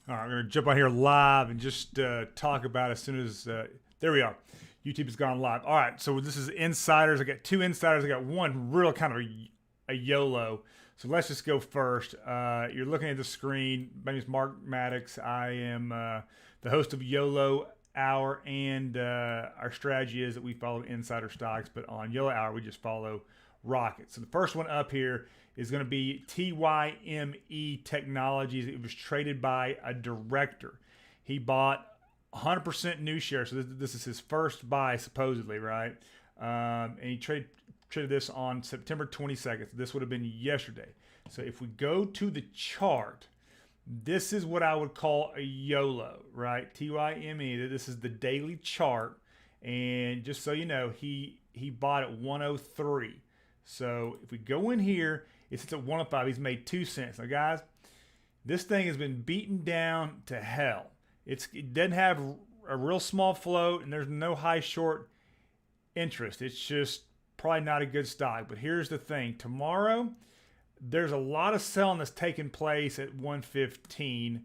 All right, I'm going to jump on here live and just talk about it as soon as there we are. YouTube has gone live. All right, so this is insiders. I got two insiders. I got one real kind of a YOLO. So let's just go first. You're looking at the screen. My name is Mark Maddox. I am the host of YOLO Hour, and our strategy is that we follow insider stocks, but on YOLO Hour we just follow rockets. So the first one up here is going to be TYME Technologies. It was traded by a director. He bought 100% new shares. So this is his first buy, supposedly, right? And he traded this on September 22nd. So this would have been yesterday. So if we go to the chart, this is what I would call a YOLO, right? TYME. This is the daily chart. And just so you know, he bought at 103. So if we go in here, it sits at 105. He's made 2 cents. Now, guys, this thing has been beaten down to hell. It doesn't have a real small float, and there's no high short interest. It's just probably not a good stock. But here's the thing. Tomorrow, there's a lot of selling that's taking place at 115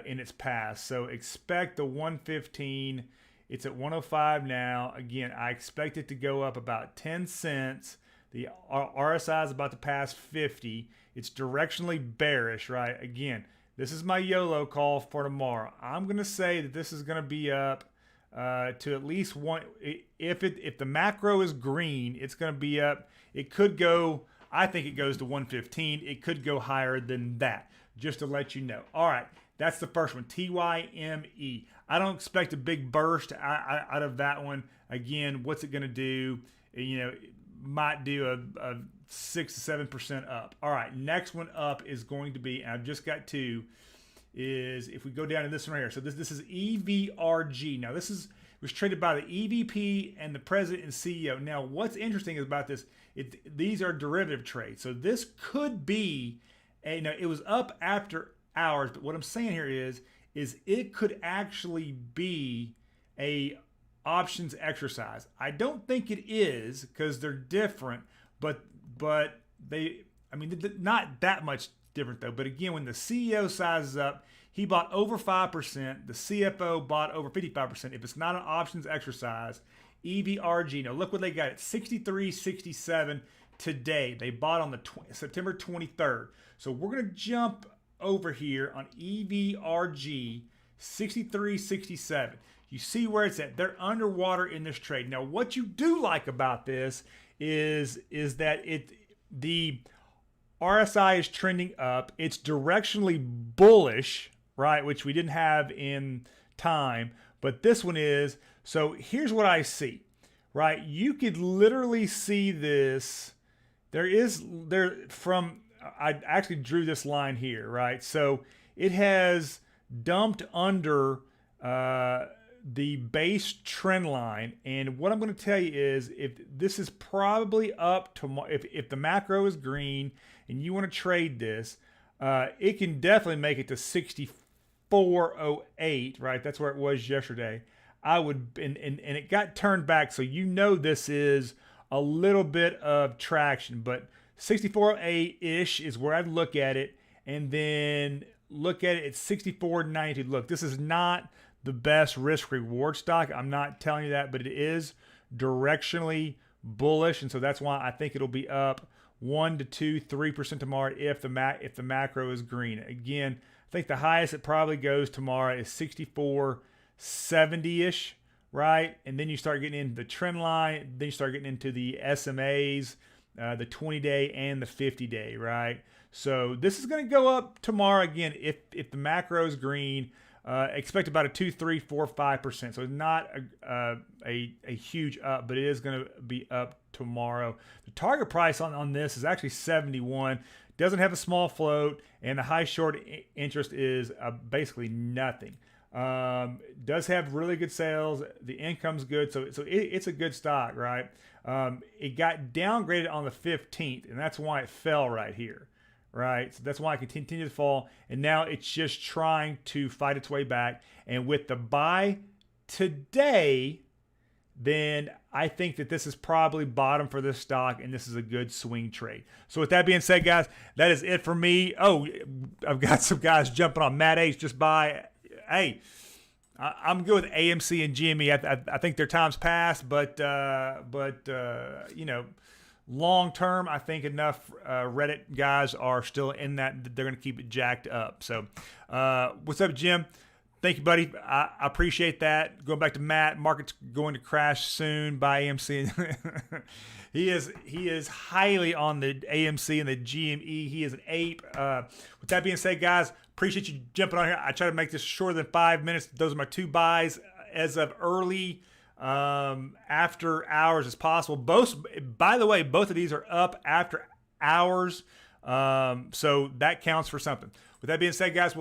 in its past. So expect the 115. It's at 105 now. Again, I expect it to go up about 10 cents. The RSI is about to pass 50. It's directionally bearish, right? Again, this is my YOLO call for tomorrow. I'm going to say that this is going to be up to at least one. If the macro is green, it's going to be up. It could go, I think it goes to 115. It could go higher than that, just to let you know. All right, that's the first one, TYME. I don't expect a big burst out of that one. Again, what's it going to do? You know, might do a 6 to 7% up. All right, next one up is going to be, and I've just got two, is if we go down to this one right here. So this is EVRG. Now this was traded by the EVP and the president and CEO. Now what's interesting about this, these are derivative trades. So this could be, it was up after hours, but what I'm saying here is it could actually be a options exercise. I don't think it is because they're different, but they, not that much different though. But again, when the CEO sizes up, he bought over 5%. The CFO bought over 55%. If it's not an options exercise, EVRG. Now look what they got at 63.67 today. They bought on the September 23rd. So we're gonna jump over here on EVRG 63.67. You see where it's at. They're underwater in this trade. Now, what you do like about this is that the RSI is trending up. It's directionally bullish, right? Which we didn't have in time, but this one is. So here's what I see, right? You could literally see this. I actually drew this line here, right? So it has dumped under the base trend line, and what I'm going to tell you is if this is probably up tomorrow, if the macro is green and you want to trade this, it can definitely make it to 64.08, right? That's where it was yesterday. I would, and it got turned back, so this is a little bit of traction, but 64.08 ish is where I'd look at it, and then look at it at 64.92. Look, this is not the best risk reward stock. I'm not telling you that, but it is directionally bullish, and so that's why I think it'll be up 1 to 2, 3% tomorrow if the macro is green. Again, I think the highest it probably goes tomorrow is 64.70-ish, right? And then you start getting into the trend line, then you start getting into the SMAs, the 20-day and the 50-day, right? So this is going to go up tomorrow again if the macro is green. Expect about a 2, 3, 4, 5%. So it's not a huge up, but it is going to be up tomorrow. The target price on this is actually 71. Doesn't have a small float, and the high short interest is basically nothing. Does have really good sales. The income's good, so it's a good stock, right? It got downgraded on the 15th, and that's why it fell right here. Right, so that's why it continued to fall, and now it's just trying to fight its way back. And with the buy today, then I think that this is probably bottom for this stock, and this is a good swing trade. So with that being said, guys, that is it for me. Oh, I've got some guys jumping on Matt H. Just buy. Hey, I'm good with AMC and GME. I think their time's passed, but you know, long term, I think enough Reddit guys are still in that. They're going to keep it jacked up. So what's up, Jim? Thank you, buddy. I appreciate that. Going back to Matt, market's going to crash soon by AMC. He is highly on the AMC and the GME. He is an ape. With that being said, guys, appreciate you jumping on here. I try to make this shorter than 5 minutes. Those are my 2 buys as of early after hours as possible. By the way, both of these are up after hours. So that counts for something. With that being said, guys,